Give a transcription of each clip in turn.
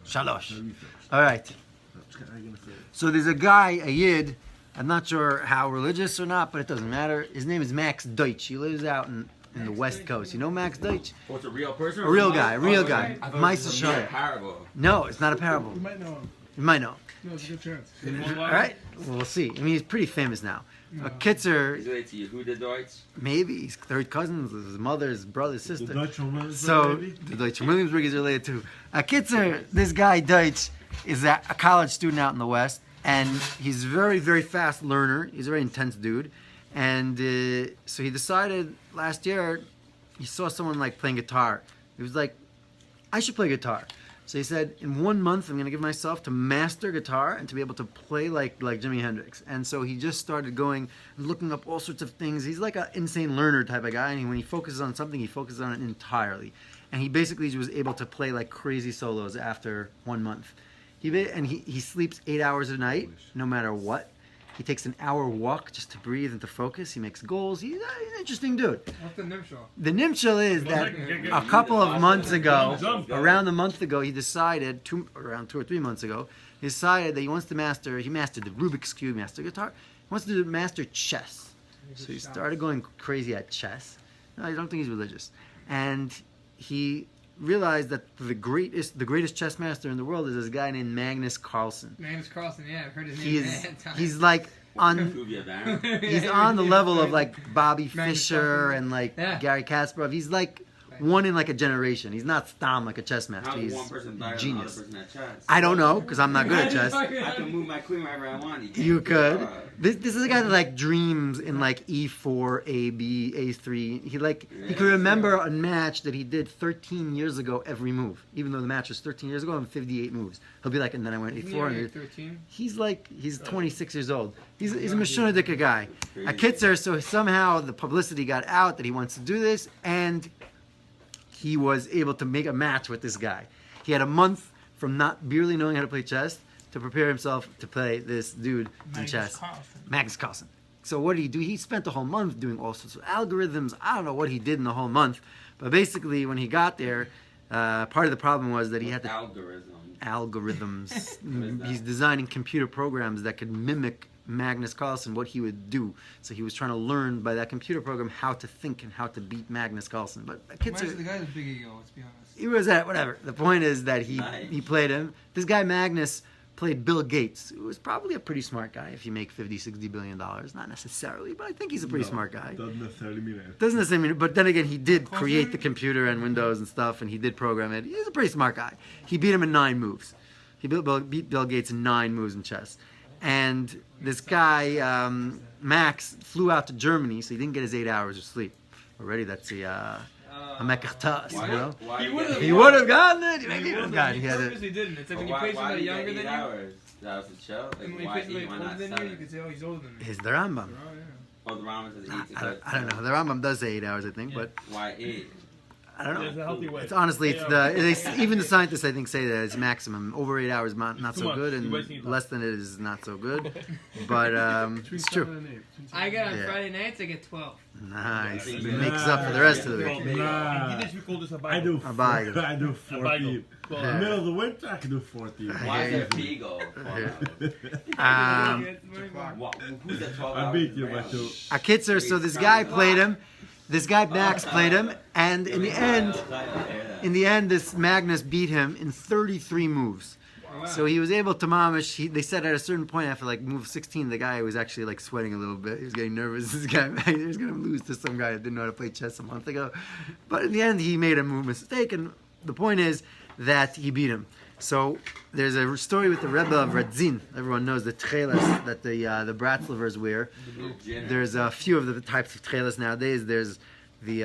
Shalosh. All right. So there's a guy, a Yid. I'm not sure how religious or not, but it doesn't matter. His name is Max Deutsch. He lives out in the West Coast. You know Max Deutsch? Oh, it's a real person? A real guy, a real guy. I thought it was a Maisa parable. No, it's not a parable. You might know him. You might know. No, it's a good chance. All right, well, we'll see. I mean, he's pretty famous now. Kitzer, He's related to Yehuda Deutsch. maybe he's third cousins, his mother, his brother, his sister. The Dutch woman. So the Deutsch from Williamsburg is related to. Kitzer, this guy Deutsch is a college student out in the West, and he's very, very fast learner. He's a very intense dude, and so he decided last year he saw someone like playing guitar. He was like, I should play guitar. So he said, in 1 month, I'm going to give myself to master guitar and to be able to play like Jimi Hendrix. And so he just started going and looking up all sorts of things. He's like an insane learner type of guy. And when he focuses on something, he focuses on it entirely. And he basically was able to play like crazy solos after 1 month. He sleeps 8 hours a night, no matter what. He takes an hour walk just to breathe and to focus. He makes goals. He's an interesting dude. What's the nimshal? The nimshal is that a couple of months ago, around a month ago, he decided, around 2 or 3 months ago, he decided that he wants to he mastered the Rubik's Cube, mastered guitar. He wants to master chess. So he started going crazy at chess. No, I don't think he's religious. And he realized that the greatest chess master in the world is this guy named Magnus Carlsen. Magnus Carlsen, yeah, I've heard his name. He's like he's on the level of like Bobby Magnus Fischer Carlsen. and like Yeah. Gary Kasparov. He's like one in like a generation. He's not Stam like a chess master. How He's one person died genius. on another person at chess? I don't know because I'm not good at chess. I can move my queen wherever I want. You could. This is a guy that like dreams in like E4, AB, A3. He could remember a match that he did 13 years ago every move, even though the match was 13 years ago and 58 moves. He'll be like, and then I went A4. And 13. he's 26 years old. He's a Meshunadika guy. A Kitzer, so somehow the publicity got out that he wants to do this, and he was able to make a match with this guy. He had a month from not barely knowing how to play chess to prepare himself to play this dude in chess. Magnus Carlsen. So what did he do? He spent the whole month doing all sorts of algorithms. I don't know what he did in the whole month, but basically when he got there, part of the problem was that he had to algorithms. He's designing computer programs that could mimic Magnus Carlsen, what he would do. So he was trying to learn by that computer program how to think and how to beat Magnus Carlsen. But The guy's a big ego, let's be honest. he was at whatever. The point is that he played him. This guy Magnus played Bill Gates, who was probably a pretty smart guy if you make $50-60 billion. Not necessarily, but I think he's a pretty smart guy. Doesn't necessarily mean it. Doesn't necessarily mean it, but then again, he did create the computer and Windows and stuff, and he did program it. He's a pretty smart guy. He beat him in 9 moves. He beat Bill Gates in 9 moves in chess. And this guy, Max, flew out to Germany, so he didn't get his 8 hours of sleep. Already, that's a mekachtas, you know? He would have gotten it. He would have gotten it. He purposely didn't. It's like when you play somebody younger than you. That was a show. And when you play somebody older than you, you can say, oh, he's older than me. He's the Rambam. Oh, the Rambam says 18. I don't know. The Rambam does say 8 hours, I think, but Why 8? I don't There's know. a healthy way. It's honestly, even the scientists I think say that it's maximum. Over 8 hours, not so good, and less than it is not so good. But it's true. I get on Friday nights, I get 12. Nice. It makes up for the rest of the week. Nah. I do 14. In the middle of the winter, I can do 14. Why is that Beagle? Who's that 12 I beat you by 2. A Kitzer, so this guy played him. This guy Max played him, and in the end, this Magnus beat him in 33 moves. So he was able to mamish. They said at a certain point after like move 16, the guy was actually like sweating a little bit. He was getting nervous. This guy he was going to lose to some guy that didn't know how to play chess a month ago. But in the end, he made a mistake, and the point is that he beat him. So there's a story with the Rebbe of Radzin. Everyone knows the tchelas that the Bratzlovers wear. There's a few of the types of tchelas nowadays. There's the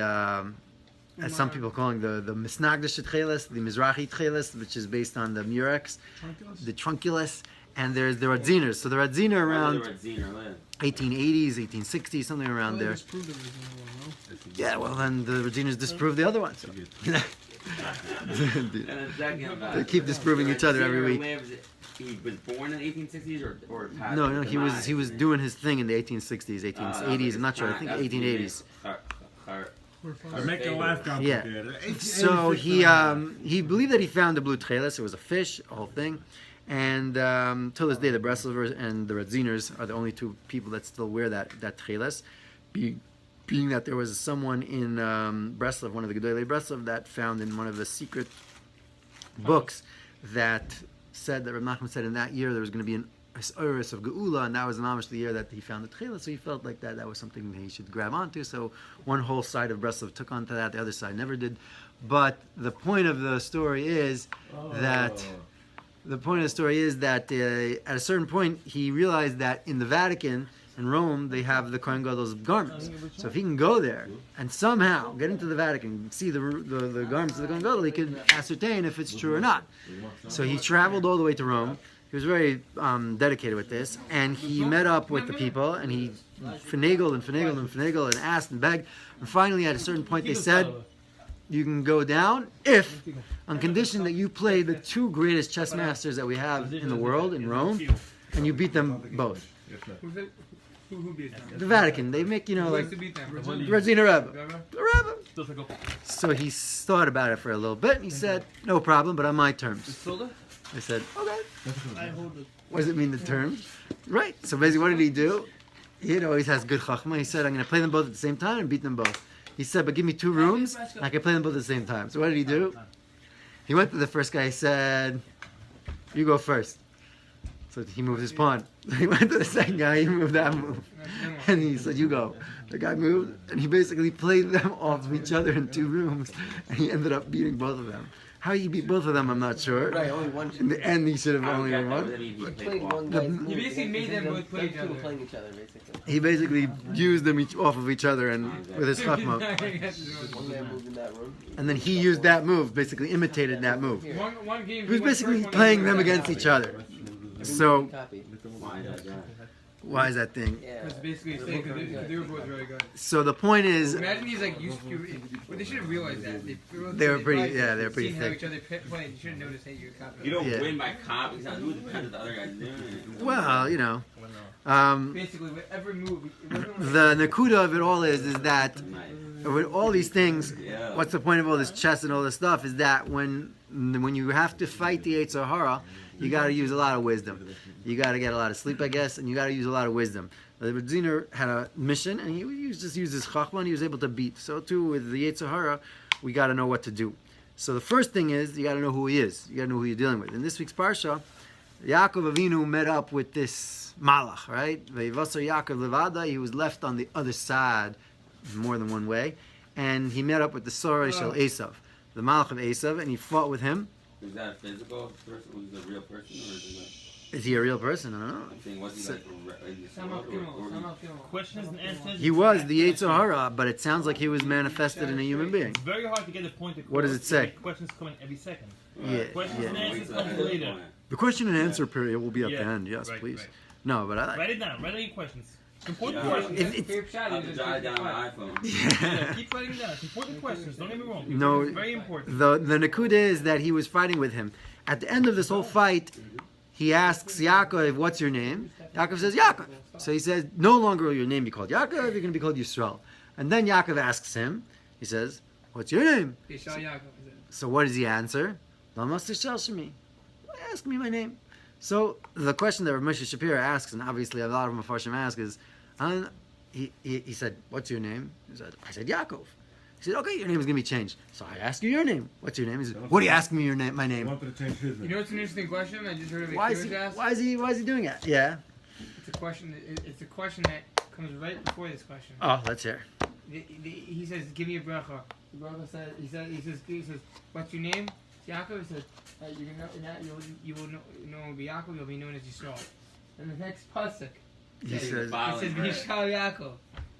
as some people calling the Misnagdish tchelas, the Mizrahi tchelas, which is based on the Murex, the Trunculus, and there's the Radziners. So the Radziner around 1880s, 1860s, something around there. Yeah, well then the Radziners disproved the other ones. They keep disproving each other every week. He was born in the 1860s or No, he was doing his thing in the 1860s, 1880s. I'm not sure. I think 1880s. I make your life complicated. So he believed that he found the blue tcheles. It was a fish, a whole thing. And till this day, the Breslovers and the Radziners are the only two people that still wear that tcheles. Being that there was someone in Breslov, one of the Gedolei Breslov, that found in one of the secret books that said that Reb Nachman said in that year there was going to be an Oris of Geula, and that was the year that he found the tcheles. So he felt like that was something that he should grab onto. So one whole side of Breslov took onto that, the other side never did. But the point of the story is that at a certain point he realized that in the Vatican in Rome they have the Kohen Gadol's garments. So if he can go there and somehow get into the Vatican, see the garments of the Kohen Gadol, he can ascertain if it's true or not. So he traveled all the way to Rome. He was very dedicated with this, and he met up with the people, and he finagled and asked and begged, and finally at a certain point they said, you can go down if, on condition that you play the two greatest chess masters that we have in the world, in Rome, and you beat them both. Who beat them? The Vatican, they make, like, to beat them? Radziner Rebbe. So he thought about it for a little bit, and he said, no problem, but on my terms. I said, okay. What does it mean, the terms? Right. So basically, what did he do? He always has good chachma. He said, I'm going to play them both at the same time and beat them both. He said, but give me 2 rooms, and I can play them both at the same time. So what did he do? He went to the first guy. He said, you go first. So he moved his pawn. He went to the second guy. He moved that move. And he said, you go. The guy moved, and he basically played them off of each other in 2 rooms. And he ended up beating both of them. How he beat both of them, I'm not sure. Right, only one. In the end, he should have only won. He played one guy's move. You basically made them both play each other. Playing each other, basically. He basically used them off of each other and with his chachma. One guy moved in that room. And then he used that move, basically imitated that move. One game, He was basically playing them against each other. So, Copy. why is that thing? Yeah. That's basically saying because they were both really good. So the point is, Imagine he's like used to. Well, they should have realized that. They were pretty Seen how thick. each other play. You should have noticed that you're copying. You don't Yeah. win by copying something. It depends what the other guy's doing. well, Basically, with every move, it wasn't like- the nakuda of it all is that Nice. with all these things, Yeah. what's the point of all this chess and all this stuff is that when you have to fight the Yetzer Hara, you got to use a lot of wisdom. You got to get a lot of sleep, I guess, and you got to use a lot of wisdom. The Radziner had a mission, and he just used his chachma, and he was able to beat. So too with the Yetzer Hara, we got to know what to do. So the first thing is you got to know who he is. You got to know who you're dealing with. In this week's parsha, Yaakov Avinu met up with this malach, right? Vayivasar Yaakov levada. He was left on the other side, more than one way, and he met up with the Sorah Shel Esav, the malach of Esav, and he fought with him. Is that a physical person? Was he a real person? Or Is he a real person? I don't know. I'm saying, was he like in this Some world? of them. Questions and answers. He was the Yetzer Hara, but it sounds like he was manifested in a human being. It's very hard to get a point across. What does it say? Questions coming every second. Yeah, Questions and yeah. answers come later. The question and answer period will be at the Yeah, end. Yes, right, please. right. No, but I like. Write it down. Write down your questions. Important Yeah. questions. If I have to jot it down on my iPhone. Yeah, keep writing it down. It's important questions. Don't get me wrong. No, It's very important. the nakuda is that he was fighting with him. At the end of this whole fight, he asks Yaakov, "What's your name?" Yaakov says, "Yaakov." So he says, "No longer will your name be called Yaakov. You're going to be called Yisrael." And then Yaakov asks him. He says, "What's your name?" So what does he answer? Lama tishal shemi. Ask me my name. So the question that Rav Moshe Shapiro asks, and obviously a lot of Mefarshim ask, is, he said, "What's your name?" I said, "Yaakov." He said, "Okay, your name is going to be changed." So I ask you your name. What's your name? He said, "What are you asking me your name? My I name." wanted to change his You name. know what's an interesting question? I just heard of it. Why is he doing it? Yeah. It's a question. It's a question that comes right before this question. Oh, let's hear. He says, "Give me a bracha." The bracha says, he says, "What's your name?" Yaakov. He says, "You will know be Yaakov. You'll be known as Yisrael." And the next pasuk, He says, "Vayishlach Yaakov."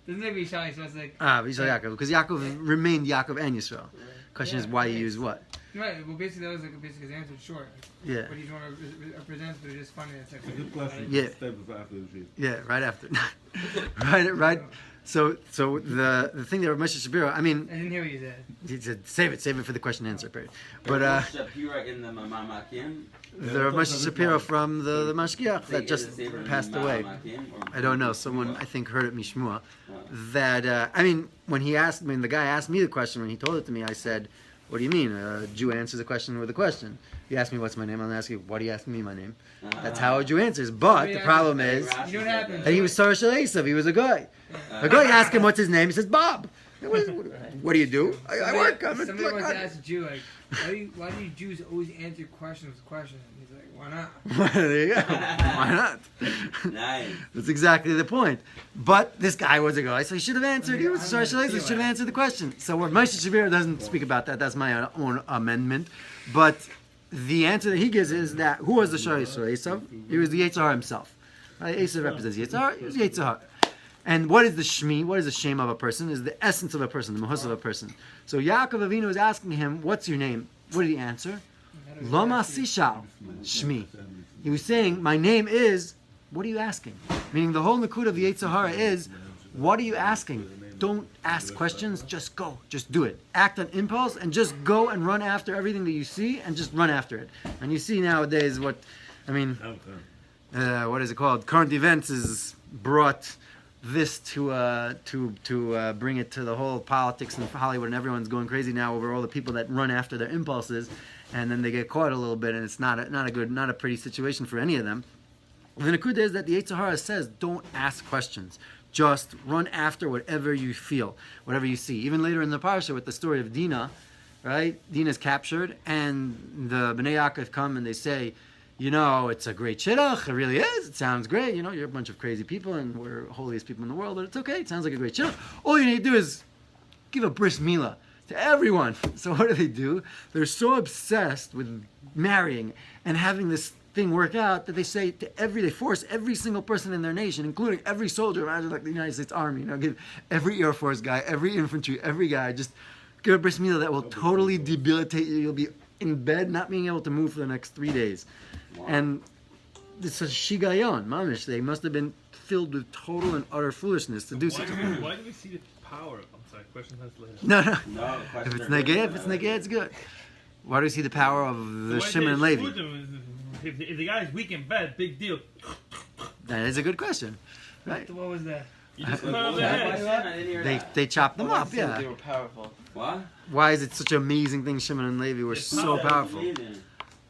Doesn't it Vayishlach? So it's like Vayishlach Yaakov, because Yaakov remained Yaakov and Yisrael. Question is why you use what? Right. Well, basically that was like basically his answer short. Yeah. What he's want to present, but it's just funny. That's It's a good question. Yeah. Step after the shit. Yeah, right after. right. So the thing that Rav Moshe Shapiro, I mean, I didn't hear what you said. he said save it for the question and answer period. But Shapira in the Mamakim. the Rav Moshe Shapiro from the Mashgiach that just passed away. I don't know. Someone I think heard it mishmua. That I mean, when the guy asked me the question, when he told it to me, I said, "What do you mean? A Jew answers a question with a question." He asked me, "What's my name?" I'm asking, "Why do you ask me my name?" That's how a Jew answers. But the problem is, You know what happens? and he was Sarah Shalasav. He was a guy. A guy asked him, "What's his name?" He says, "Bob." What do you do? I work. I'm Somebody once asked a Jew, like, why do you Jews always answer questions with questions? And he's like, why not? There you go. Why not? Nice. That's exactly the point. But this guy was a guy, so he should have answered. He was Sarah Shalasav. He should have answered the question. So what Moshe Shapiro doesn't speak about that. That's my own amendment. But the answer that he gives is that who was the Shari Esav? He was the Yitzhar himself. Right? Esav represents Yitzhar. He was Yitzhar. And what is the shmi? What is the shame of a person? Is the essence of a person, the mahus of a person. So Yaakov Avinu is asking him, "What's your name?" What did he answer? Lama Sishal Shmi. He was saying, "My name is." What are you asking? Meaning the whole nakud of the Yitzhar is, what are you asking? Don't ask questions. Just go. Just do it. Act on impulse and just go and run after everything that you see and just run after it. And you see nowadays what, I mean, what is it called? Current events has brought this to bring it to the whole politics in Hollywood, and everyone's going crazy now over all the people that run after their impulses, and then they get caught a little bit, and it's not a pretty situation for any of them. The Nakuda is that the Yitzhar says, don't ask questions. Just run after whatever you feel, whatever you see. Even later in the parsha with the story of Dinah, right? Dinah's captured, and the Bnei Yaakov come and they say, you know, it's a great shidduch. It really is. It sounds great. You know, you're a bunch of crazy people, and we're holiest people in the world, but it's okay. It sounds like a great shidduch. All you need to do is give a bris milah to everyone. So what do? They're so obsessed with marrying and having this thing work out that they say they force every single person in their nation, including every soldier. Imagine like the United States Army. You know, give every Air Force guy, every infantry, every guy, just give a bris milah that will totally debilitate you. You'll be in bed, not being able to move for the next 3 days. Wow. And it's a shigayon, mamish. They must have been filled with total and utter foolishness to do such a thing. Why do we see the power? I'm sorry, question has later. No. If it's negay, it's good. Why do we see the power of the Shimon and Levi? If the guy's weak in bed, big deal. That is a good question, right? What was that? You just cut off their heads. They chopped them up, yeah. They were powerful. What? Why is it such an amazing thing? Shimon and Levi were so powerful.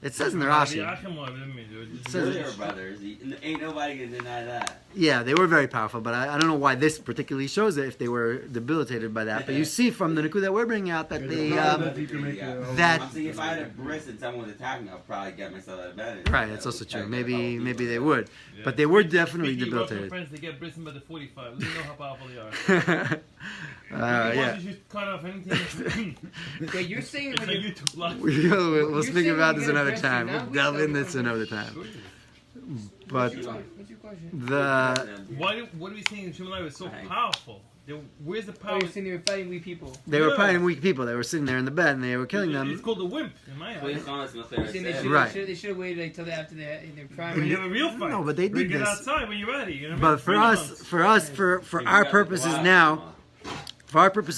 It says in the Rashi. It says they're brothers. Ain't nobody can deny that. Yeah, they were very powerful, but I don't know why this particularly shows it if they were debilitated by that. But you see from the Nikud that we're bringing out that they that. I'm saying if I had a bris and someone was attacking me, I'll probably get myself out of bed. Right, that's also true. Maybe they would, but they were definitely debilitated. Friends, they get bristled by the 45. We know how powerful they are. Yeah. You just cut off anything. Okay, you're saying It's like YouTube Live. We'll speak saying about you this gotta another dress time. it now? We'll delve in this another time. But What's your question? What are we saying? Shimon and Levi was so powerful. Where's the Oh, power? you're saying they were fighting weak people. they were fighting weak people. They were sitting there in the bed and they were killing It's them. called the wimp in my eyes. You're saying they should have waited until after their prime. When you have a real fight. No, but they did Bring it this. outside when you're ready. You know what I mean? But for our purposes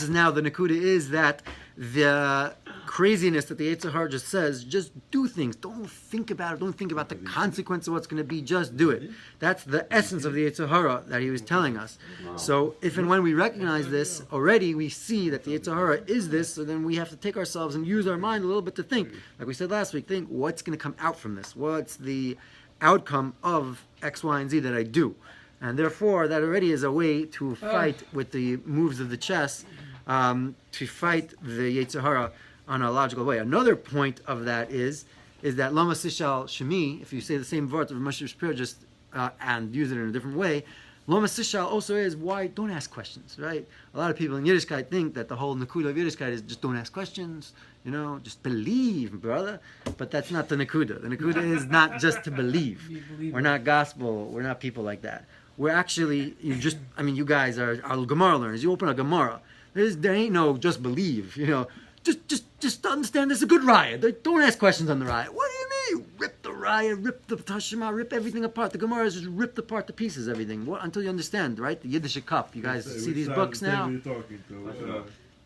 now, the Nakuda is that the craziness that the Yitzhar just says, just do things. Don't think about it. Don't think about the consequence of what's going to be. Just do it. That's the essence of the Yitzhar that he was telling us. So if and when we recognize this already, we see that the Yitzhar is this, so then we have to take ourselves and use our mind a little bit to think. Like we said last week, think what's going to come out from this? What's the outcome of X, Y, and Z that I do? And therefore, that already is a way to fight with the moves of the chess, to fight the Yitzhar on a logical way. Another point of that is that Lama Sishal Shemi, if you say the same word of Moshe Shapiro just and use it in a different way, Lama Sishal also is why don't ask questions, right? A lot of people in Yiddishkeit think that the whole Nakuda of Yiddishkeit is just don't ask questions, you know, just believe, brother. But that's not the Nakuda. The Nakuda is not just to believe. We're not gospel. We're not people like that. We're actually, you guys are Gemara learners. You open a Gemara. There ain't no just believe, you know. just understand this is a good riot. Don't ask questions on the riot. What do you mean? Rip the riot, rip the Tashima, rip everything apart. The Gemara is just ripped apart to pieces, everything. What, until you understand, right? The Yiddish cup. You guys see these books now?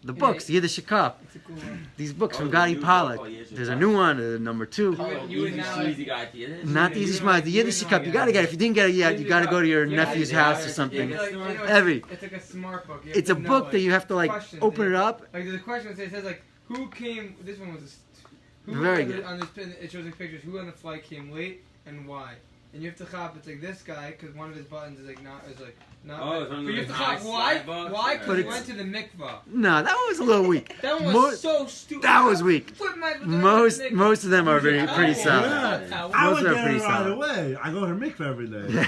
The books, the Yiddish cup. It's a cool one. These books from Gadi Pollack. There's a new one, number 2. Easy guy to Yiddish. Not the easy smart. The Yiddish cup. You gotta get it. If you didn't get it yet, you gotta go to your nephew's house or something. It's like a smart book. It's a book that you have to like open it up. Like there's a question that says like who came. This one was who Very on good. On this pin, it shows like pictures. Who on the flight came late and why. And you have to chop. It's like this guy because one of his buttons is like not. Oh, it's but one you of have to those chop. nice Why? slide books? Why? But Because he it's- went to the mikvah. No, that one was a little weak. That one was Mo- so stupid. That was weak. Put my- Most of them are pretty solid. Yeah. Most I of would them get pretty it right solid. away. I go to mikveh every day. Yeah,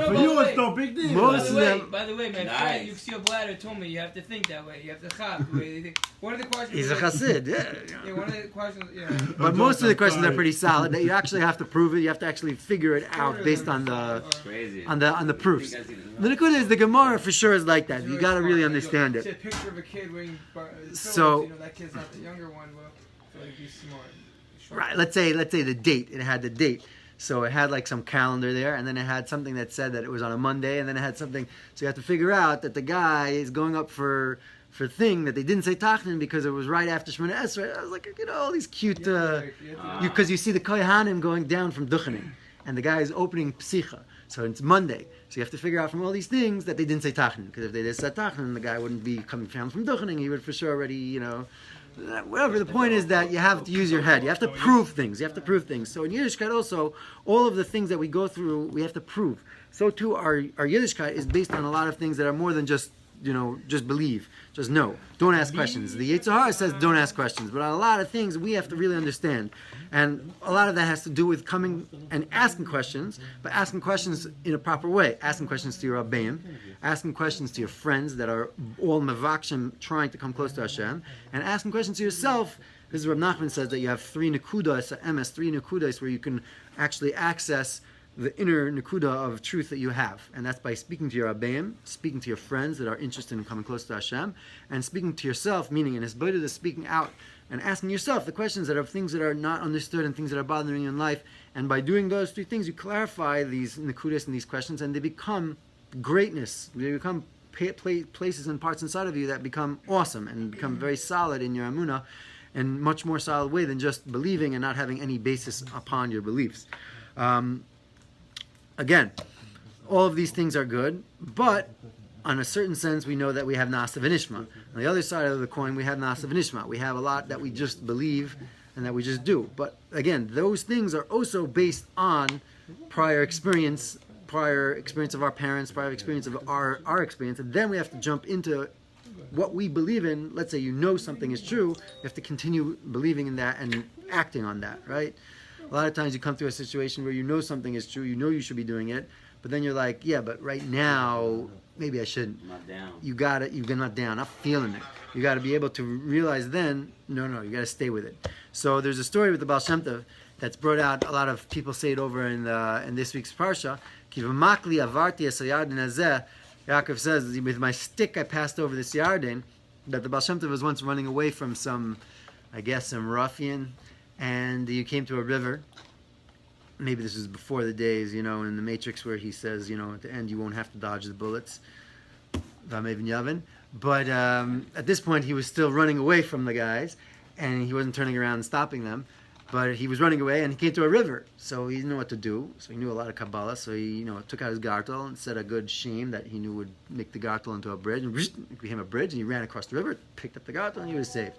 For you it's no big deal. Most of them- By the way, my Nice. friend Yuxio Blatter told me you have to think that way. You have to chop the way they think. One of the questions. He's a was like- chassid, Yeah, yeah. one of the questions. Yeah. But most of the questions are pretty solid. That you actually have to prove it. You have to actually figure it out based on the Crazy. proofs. The Nakuda is the Gemara for sure is like that. You gotta really understand It's it. a picture of a kid wearing. So- you know that kid's not the younger one, but so like he's smart. Right. Let's say the date. It had the date. So it had like some calendar there, and then it had something that said that it was on a Monday, and then it had something. So you have to figure out that the guy is going up for thing that they didn't say Tachnin because it was right after Shemona Esrei. I was like, all these cute, because you see the Kohanim going down from Duchening, and the guy is opening Psicha. So it's Monday. So you have to figure out from all these things that they didn't say Tachnin, because if they did say Tachnin, the guy wouldn't be coming down from Duchening. He would for sure already, whatever. The point is that you have to use your head. You have to prove things. So in Yiddishkeit also, all of the things that we go through, we have to prove. So too, our Yiddishkeit is based on a lot of things that are more than just believe. Just know. Don't ask questions. The Yetzer Hara says don't ask questions. But on a lot of things, we have to really understand. And a lot of that has to do with coming and asking questions, but asking questions in a proper way. Asking questions to your Rabbeim, asking questions to your friends that are all Mevakshim trying to come close to Hashem, and asking questions to yourself. This is what Nachman says, that you have 3 nekudas, three nekudas, where you can actually access the inner nekuda of truth that you have. And that's by speaking to your Rabbeim, speaking to your friends that are interested in coming close to Hashem, and speaking to yourself, meaning in Hisbodedus is speaking out and asking yourself the questions that are things that are not understood and things that are bothering you in life. And by doing those 3 things, you clarify these nekudas and these questions, and they become greatness. They become places and parts inside of you that become awesome and become very solid in your Amunah, in much more solid way than just believing and not having any basis upon your beliefs. Again, all of these things are good, but on a certain sense, we know that we have Nasa v'Nishma. On the other side of the coin, we have Nasa v'Nishma. We have a lot that we just believe and that we just do. But again, those things are also based on prior experience of our parents, prior experience of our experience, and then we have to jump into what we believe in. Let's say something is true, you have to continue believing in that and acting on that, right? A lot of times you come to a situation where something is true, you should be doing it, but then you're like, yeah, but right now, maybe I shouldn't. I'm not down. You're not down, not feeling it. You got to be able to realize then, no, you got to stay with it. So there's a story with the Baal Shem Tov that's brought out, a lot of people say it over in this week's Parsha, Ki v'makli avarti es hayarden hazeh. Yaakov says, with my stick I passed over this Yarden, that the Baal Shem Tov was once running away from some ruffian, and you came to a river. Maybe this was before the days, in the Matrix where he says, at the end you won't have to dodge the bullets. But at this point he was still running away from the guys, and he wasn't turning around and stopping them. But he was running away, and he came to a river, so he didn't know what to do. So he knew a lot of Kabbalah, so he took out his gartel and said a good shame that he knew would make the gartel into a bridge, and it became a bridge, and he ran across the river, picked up the gartel, and he was saved.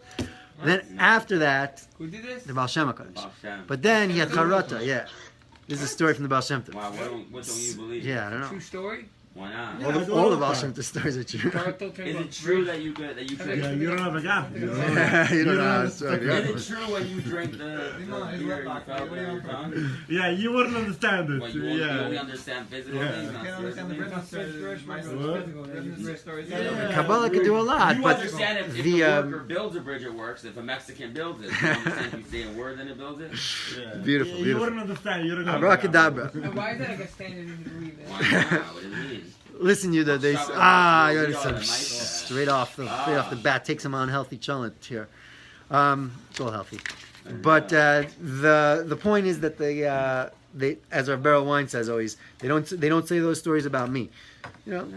Then after that, Who did this? the Baal Shem HaKadosh. Baal Shem. But then he had Charata, yeah. This is a story from the Baal Shem Tov. Wow, what don't you believe? Yeah, I don't True know. story? Why not? All the Baal Shem Tov stories are true. Is it true that you Yeah, drink? you don't have a gap. You don't know how to story. Is it true when you drink the beer you felt on your tongue? Yeah, you wouldn't understand it. Well, you only understand physical Yeah. things, not Can't understand the spiritual. rhythm. Kabbalah could do a lot, You but understand if the the worker builds a bridge, it works. If a Mexican builds it, you understand if you say a word, then it builds it? Yeah. Beautiful, You beautiful. wouldn't understand. You don't know. Abracadabra. Why is that like a standard in the belief? Why not? What does it mean? Listen, you Shove it. you We got got some it, Mike. straight off the bat takes some unhealthy challenge here. It's all healthy. But the point is that they, as our barrel wine says always, they don't say those stories about me. You know,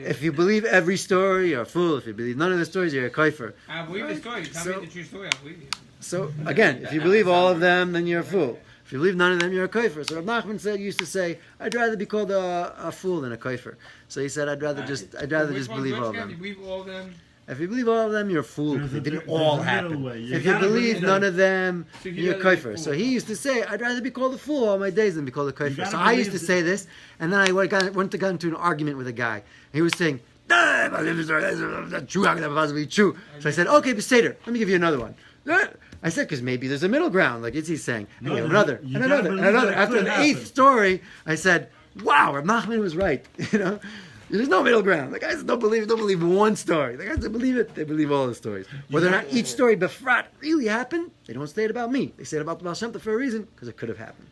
if you believe every story, you're a fool. If you believe none of the stories, you're a kaifer. I believe the story. Tell me the true story. I believe you. So again, if you believe all of them, then you're a fool. If you believe none of them, you're a kaifer. So Rav Nachman used to say, "I'd rather be called a fool than a kaifer." So he said, "I'd rather just believe all of them." You believe all of them? If you believe all of them, you're a fool. They didn't all happen. You If you gotta believe believe none them. of them, So you're a gotta be a kaifer. fool. So he used to say, "I'd rather be called a fool all my days than be called a kaifer." gotta So I used to believe say this, and then I went to get into an argument with a guy. He was saying, "Ah, that's true. How can that possibly be true?" So I said, "Okay, Beseder, let me give you another one." I said, because maybe there's a middle ground, like Itzi's saying. And No, another, you and gotta another, and believe another. that it After could the happen. 8th story, I said, "Wow, Rav Nachman was right." You know, there's no middle ground. The guys don't believe one story. The guys that believe it, they believe all the stories. Whether or not each story befrat really happened, they don't say it about me. They say it about the Baal Shem Tov for a reason, because it could have happened.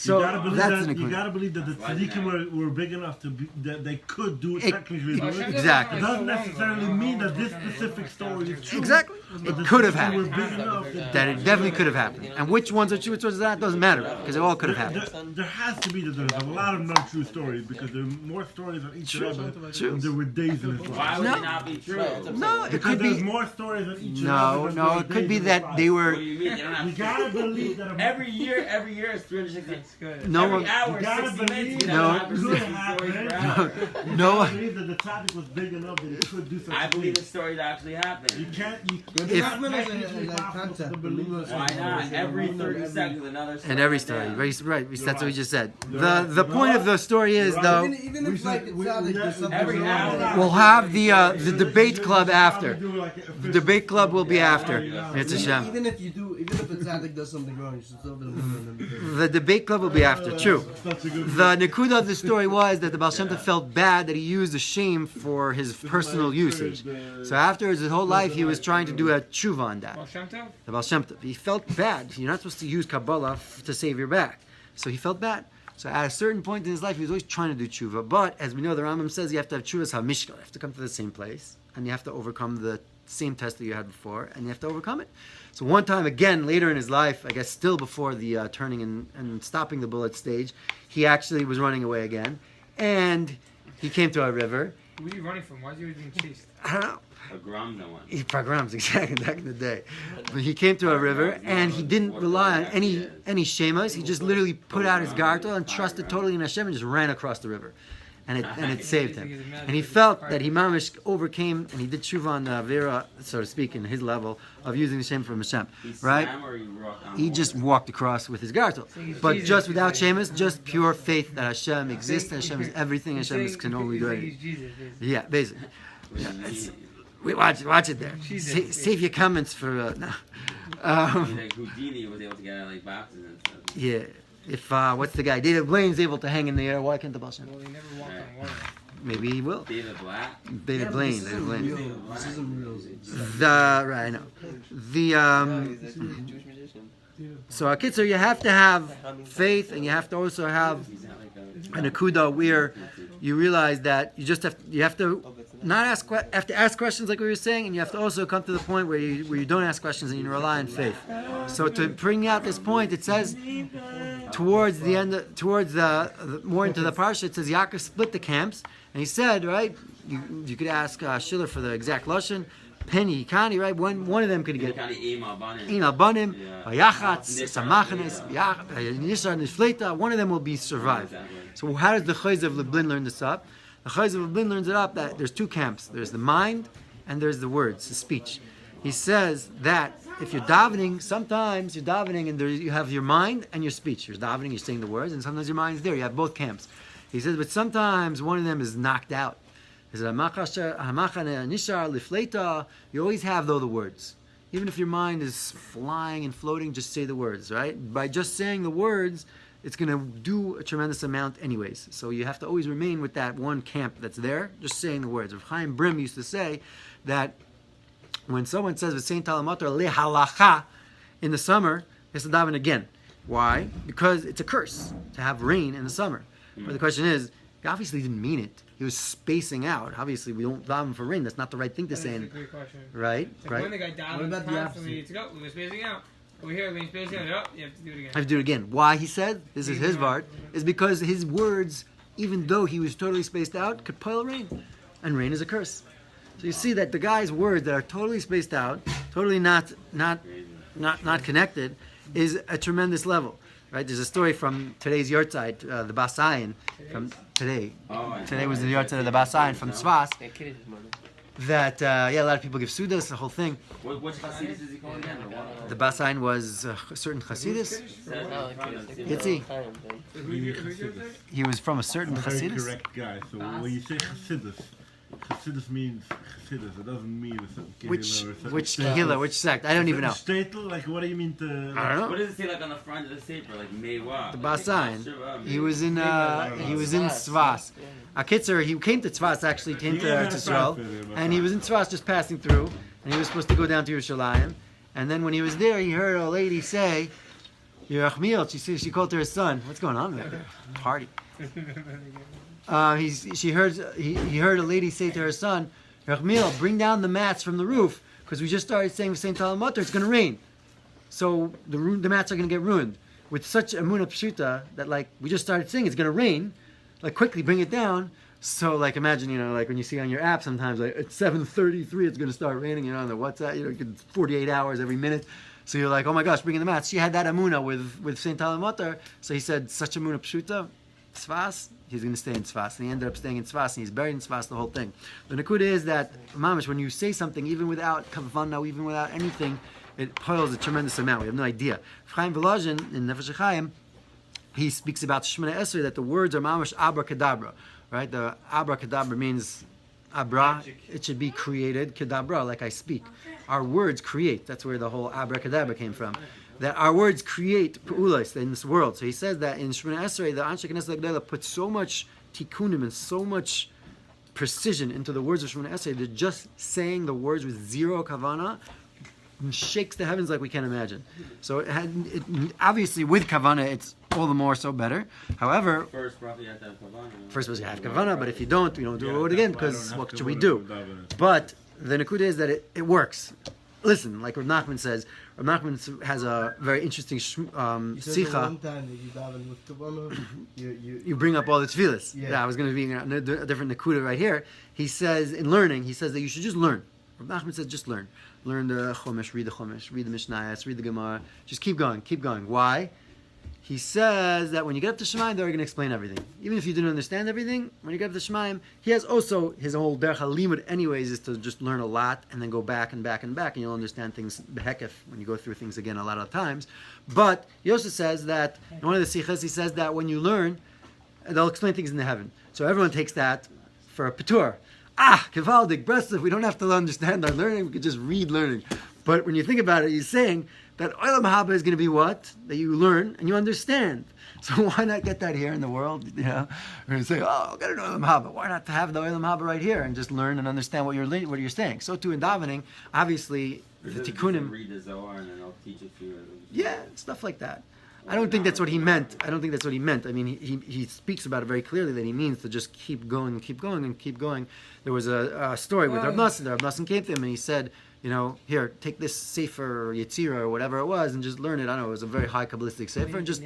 So you gotta believe that's that, an you equivalent. gotta believe that the tzaddikim were big enough to be, that they could do it technically. it- do it. exactly. It doesn't necessarily mean that this specific story is true. Exactly. But the It could have tzaddikim were happened. big enough That it definitely could have happened. And which ones are true, which ones are not, doesn't matter, because it all could have happened. There has to be that there's a lot of non-true stories because there are more stories on each Rebbe True. than there were days in his Why life. would No. it not be true? No, it Because could there's be. more stories on each No, Rebbe than no, there were it could days be in his that life. they What were. do you mean? They don't have You gotta believe that every year is 360. That's good. No Every one. hour You is gotta 60 minutes. believe You No. know, that it could 160 stories happen. per hour. You No. gotta believe that the tzaddik was big enough that it could do such I a believe thing. the stories actually You happened. can't. If- Why not? Every 30 seconds, another story. And every story, right? That's what we just said. The point of the story is though, Even if like it's not like there's something Every wrong hour. with it. we'll have the debate club after. The debate club will be after. It's a shame. Even if the tzaddik does something wrong, you should still believe him. The debate club will be after. True. The nekuda of the story was that the Baal Shem Tov felt bad that he used the shame for his personal usage. So afterwards, his whole life, he was trying to do a tshuva on that. Baal Shem Tov? The Baal Shem Tov. He felt bad. You're not supposed to use Kabbalah to save your back. So he felt bad. So at a certain point in his life, he was always trying to do tshuva. But as we know, the Rambam says you have to have tshuva's hamishkal. You have to come to the same place, and you have to overcome the same test that you had before, and you have to overcome it. So one time, again, later in his life, I guess still before the turning and stopping the bullet stage, he actually was running away again, and he came to a river. Who are you running from? Why is he always being chased? I don't know. A gram, no one. He programs exactly back in the day, but he came to a river and he didn't rely on any shemas. He just literally put out his gartel and trusted totally in Hashem and just ran across the river, and it saved him. And he felt that he mamish overcame and he did tshuva on the avera, so to speak, in his level of using the shem from Hashem, right? He just walked across with his gartel, but just without shemas, just pure faith that Hashem exists, Hashem is everything, Hashem is can only do He's anything. Jesus, basically. Yeah, basically. Yeah, we watch it there. Save your comments for no. Like Houdini was able to get out of like boxes and stuff. Yeah. If what's the guy? David Blaine's able to hang in the air. Why can't the Baal Shem Tov? Well, he never walked on water. Maybe he will. David Black. David Blaine. David Blaine. This isn't real. The right, I know. The He's a Jewish magician. so Akitzer, you have to have faith, and you have to also have He's not like an akuda where you realize that you have to not have to ask questions like we were saying, and you have to also come to the point where you don't ask questions and you rely on faith. So to bring out this point, it says towards the end, towards the more into the parsha, it says Yaakov split the camps, and he said, right, you could ask Schiller for the exact lashon, Penny, Kani, right? One of them could get Ina Banim, Vayachatz, Samachanes, Nishar Nifleta. One of them will be survived. So how does the Chayz of Lublin learn this up? The Chayz of Lublin learns it up that there's two camps. There's the mind and there's the words, the speech. He says that if you're davening, sometimes you're davening and you have your mind and your speech. You're davening, you're saying the words, and sometimes your mind's there. You have both camps. He says, but sometimes one of them is knocked out. You always have though the words. Even if your mind is flying and floating, just say the words, right? By just saying the words, it's going to do a tremendous amount anyways. So you have to always remain with that one camp that's there, just saying the words. Rav Chaim Brim used to say that when someone says v'sein talamator lehalacha in the summer, he has to daven again. Why? Because it's a curse to have rain in the summer. But the question is, He obviously didn't mean it. He was spacing out. Obviously, we don't daven for rain. That's not the right thing to That's say. a great question. Right? It's like Right? when the guy What about davened the constantly to go, we were spacing out. Over here, we were spacing out. Oh, you have to do it again. I have to do it again. Why, he said, this is his part, is because his words, even though he was totally spaced out, could pile rain. And rain is a curse. So you see that the guy's words that are totally spaced out, totally not connected, is a tremendous level. Right? There's a story from today's yahrzeit, the Basayan, from today. Today was the yahrzeit of the Basayan from Tzvas. That a lot of people give sudas, the whole thing. Which Hasidus is he calling again? The Basayan was a certain Hasidus. Yitzi. He was from a certain I'm a very Hasidus. correct guy. So when you say Hasidus, Hasidus means Hasidus. It doesn't mean a certain Which kehillah or a certain kehillah, which sect? I don't even know. Statel, like what do you mean to? I don't What know. does it say like on the front of the paper? Like Mewa. The Basayan. He was in Tzvas. Akitzer, he came to Tzvas, actually came to Eretz Yisrael, and he was in Tzvas just passing through, and he was supposed to go down to Yerushalayim, and then when he was there, he heard a lady say, Yerachmiel, she called to her son, what's going on there? Party. He heard a lady say to her son, Yerachmiel, bring down the mats from the roof, because we just started saying St. Talmud, it's going to rain. So the mats are going to get ruined. With such emunah pshuta that like we just started saying it's going to rain, like quickly bring it down. So like imagine, like when you see on your app sometimes like at 7:33 it's going to start raining, on the WhatsApp, you get 48 hours every minute. So you're like, oh my gosh, bring in the mats. She had that emunah with St. Talmud. So he said such emunah pshuta, Tzvas, he's going to stay in Tzvas. And he ended up staying in Tzvas, and he's buried in Tzvas, the whole thing. The nakuda is that, mamish, when you say something, even without kavanah, even without anything, it piles a tremendous amount. We have no idea. Chaim Volozhin, in Nefesh Chaim, he speaks about Shemona Esrei, that the words are mamash abracadabra. Right? The abracadabra means abra, it should be created, kadabra, like I speak. Our words create. That's where the whole abracadabra came from. That our words create peulas in this world. So he says that in Shemona Esrei, the Anshe Knesset Agdela put so much tikkunim and so much precision into the words of Shemona Esrei that just saying the words with zero kavana shakes the heavens like we can't imagine. So obviously with kavana, it's all the more so better. However, First, probably you have to have kavana. First was you have kavana, but if you don't, we don't do it again because what should we do? But the nakuda is that it works. Listen, like Rav Nachman says, Rav Nachman has a very interesting sikha. You bring up all the tefillas. Yeah, I was going to be a different nakuda right here. He says in learning, he says that you should just learn. Rav Nachman says just learn. Learn the Chumash, read the Mishnayos, read the Gemara. Just keep going. Why? He says that when you get up to Shemaim, they're going to explain everything. Even if you didn't understand everything, when you get up to Shemaim, he has also his whole Derech HaLimud anyways is to just learn a lot and then go back and back and back, and you'll understand things behekef when you go through things again a lot of times. But he also says that, in one of the Sichas, he says that when you learn, they'll explain things in the heaven. So everyone takes that for a Patur. Kevaldik, Breslov, we don't have to understand our learning, we could just read learning. But when you think about it, he's saying that Olam Haba is going to be what? That you learn and you understand. So why not get that here in the world? We're going to say, I'll get an Olam Haba. Why not have the Olam Haba right here and just learn and understand what you're saying? So too in davening, obviously, the tikkunim. Read the Zohar and then I'll teach it to you. Yeah, stuff like that. I don't think that's what he meant. I mean, he speaks about it very clearly that he means to just keep going and keep going and keep going. There was a story with Rav Nosson. Rav Nosson came to him and he said, here, take this Sefer or Yetzirah or whatever it was and just learn it. I don't know, it was a very high Kabbalistic Sefer and just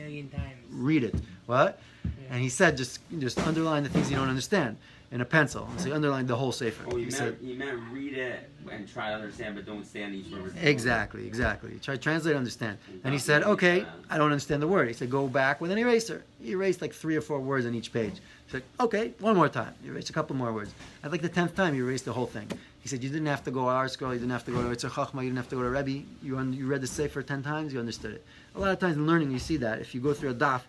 read it. What? Yeah. And he said, just underline the things you don't understand in a pencil. So he underlined the whole Sefer. Oh, you meant read it and try to understand, but don't stand each word. Exactly. Try to translate, understand. And he said, okay, I don't understand the word. He said, go back with an eraser. He erased like 3 or 4 words on each page. He said, okay, one more time. You erased a couple more words. At like the 10th time, you erased the whole thing. He said, you didn't have to go to our school, you didn't have to go to Yitzhak Chachma, you didn't have to go to Rebbe. You read the Sefer 10 times, you understood it. A lot of times in learning, you see that. If you go through a daf,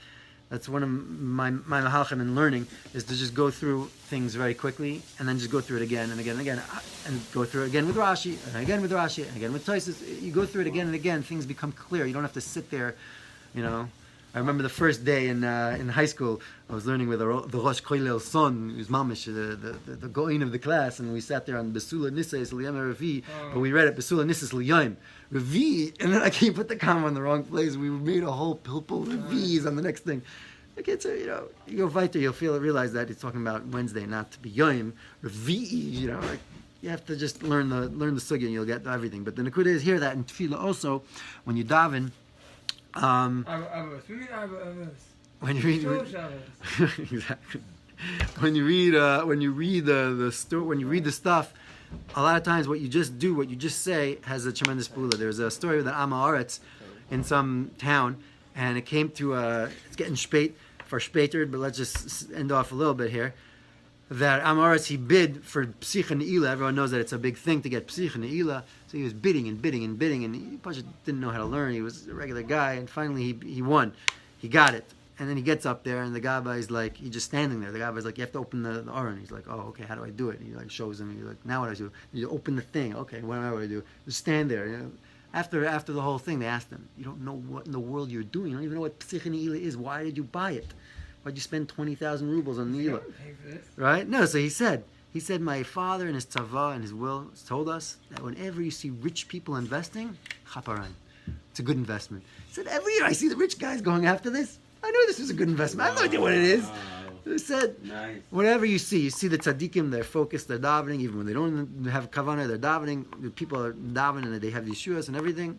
that's one of my mahalchim in learning, is to just go through things very quickly, and then just go through it again and again and again, and go through it again with Rashi, and again with Rashi, and again with Tosfos. You go through it again and again, things become clear. You don't have to sit there, I remember the first day in high school, I was learning with the Rosh Koilel's son, who's mamish, the goin of the class, and we sat there on Besula Nisas Liyam Revi, but we read it Besula Nisas Liyam Revi, and then I put the comma in the wrong place. We made a whole pilpul Revi's on the next thing. Okay, so you go weiter, you'll realize that it's talking about Wednesday, not to be Yom or Vi'i. Like you have to just learn the sugya and you'll get everything. But the Nakuda is here that in Tefillah also, when you daven, when you read exactly. When you read the stuff, a lot of times what you just say has a tremendous pula. There's a story with an Am Haaretz in some town, and it came to it's getting spät for später, but let's just end off a little bit here. That Am Haaretz, he bid for Psicha Ne'ilah. Everyone knows that it's a big thing to get Psicha Ne'ilah. So he was bidding and bidding and bidding, and he just didn't know how to learn. He was a regular guy, and finally he won. He got it. And then he gets up there, and the Gabbai is like, he's just standing there. The Gabbai is like, you have to open the Aron. He's like, oh, okay, how do I do it? And he like shows him. He's like, now what do I do? You open the thing. Okay, what do I do? Just stand there. After the whole thing, they asked him, you don't know what in the world you're doing. You don't even know what Psicha Ne'ilah is. Why did you buy it? Why'd you spend 20,000 rubles on Ne'ilah? Right? No, so he said, my father in his tzava and his will told us that whenever you see rich people investing, chaparan, it's a good investment. He said, every year I see the rich guys going after this. I know this was a good investment. I have no idea what it is. He said, whatever you see the tzaddikim, they're focused, they're davening, even when they don't have kavanah, they're davening. The people are davening and they have these shuas and everything.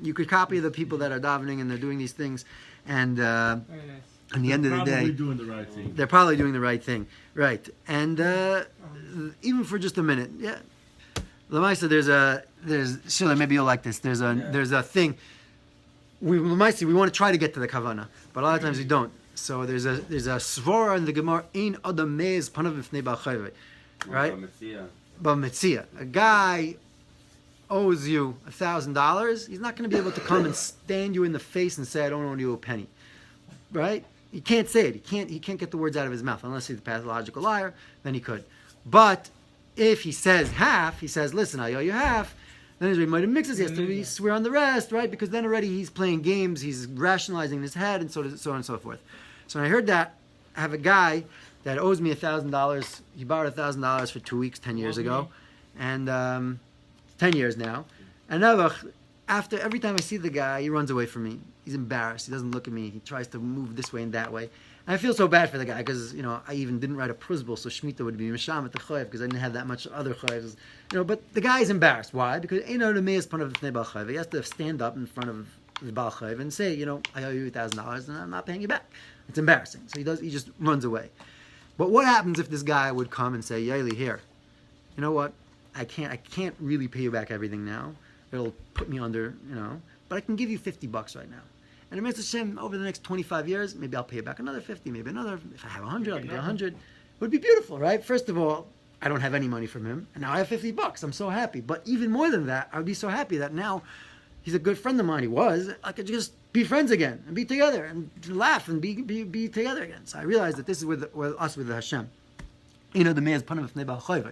You could copy the people that are davening and they're doing these things. And at the end of the day, doing the right thing. They're probably doing the right thing. Right. And even for just a minute, yeah. Lamaisa, Shila, maybe you'll like this. There's a thing. We want to try to get to the kavanah, but a lot of times we don't. So there's a svara in the Gemara, ein adam meiz panav b'fnei ba'al chayvei, right? B'metzia. A guy owes you $1,000. He's not going to be able to come and stand you in the face and say, I don't owe you a penny, right? He can't say it. He can't get the words out of his mouth unless he's a pathological liar. Then he could. But if he says half, he says, listen, I owe you half. Then his might have mixes. He has to swear on the rest, right? Because then already he's playing games. He's rationalizing in his head, and so on and so forth. So when I heard that, I have a guy that owes me $1,000. He borrowed $1,000 for 2 weeks 10 years ago, and 10 years now. And after every time I see the guy, he runs away from me. He's embarrassed. He doesn't look at me. He tries to move this way and that way. And I feel so bad for the guy because I even didn't write a pruzbul, so Shemitah would be misham at the chayev because I didn't have that much other chayevs. But the guy is embarrassed. Why? Because he has to stand up in front of the Baal Chayev and say, I owe you $1,000 and I'm not paying you back. It's embarrassing. So he just runs away. But what happens if this guy would come and say, Yoeli, here, you know what? I can't really pay you back everything now. It'll put me under, but I can give you $50 right now. And it makes Hashem over the next 25 years, maybe I'll pay you back another 50, maybe another. If I have 100, I'll give you 100. It would be beautiful, right? First of all, I don't have any money from him, and now I have $50. I'm so happy. But even more than that, I would be so happy that now he's a good friend of mine. He was. I could just be friends again and be together and laugh and be together again. So I realized that this is with us with Hashem. The me'ez panav b'fnei ba'al chayvei.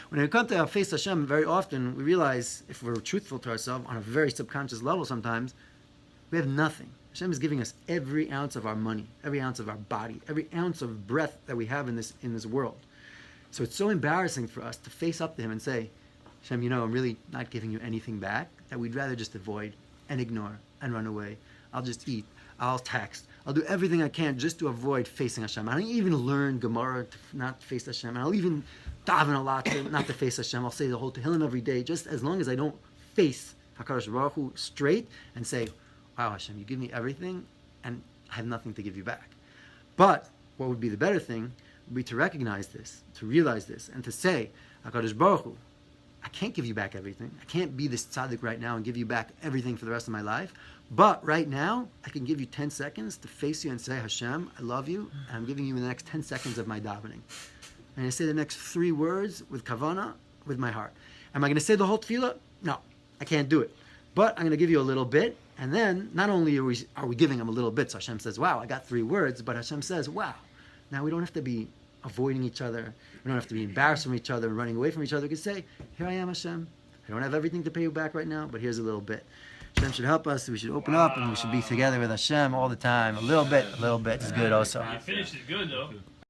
When we come to face Hashem, very often we realize, if we're truthful to ourselves on a very subconscious level sometimes, we have nothing. Hashem is giving us every ounce of our money, every ounce of our body, every ounce of breath that we have in this world. So it's so embarrassing for us to face up to Him and say, Hashem, I'm really not giving you anything back, that we'd rather just avoid and ignore and run away. I'll just eat. I'll text. I'll do everything I can just to avoid facing Hashem. I don't even learn Gemara to not face Hashem. And I'll even daven a lot to not to face Hashem. I'll say the whole Tehillim every day, just as long as I don't face HaKadosh Baruch Hu straight and say, wow, Hashem, you give me everything, and I have nothing to give you back. But what would be the better thing would be to recognize this, to realize this, and to say, HaKadosh Baruch Hu, I can't give you back everything. I can't be this tzaddik right now and give you back everything for the rest of my life. But right now, I can give you 10 seconds to face you and say, Hashem, I love you, and I'm giving you the next 10 seconds of my davening. And I say the next 3 words with kavana, with my heart. Am I going to say the whole tefillah? No, I can't do it. But I'm going to give you a little bit, and then not only are we giving him a little bit, so Hashem says, wow, I got 3 words, but Hashem says, wow, now we don't have to be avoiding each other. We don't have to be embarrassed from each other and running away from each other. We can say, here I am, Hashem. I don't have everything to pay you back right now, but here's a little bit. Hashem should help us. We should open up, and we should be together with Hashem all the time. A little bit is good also. You finished it good, though.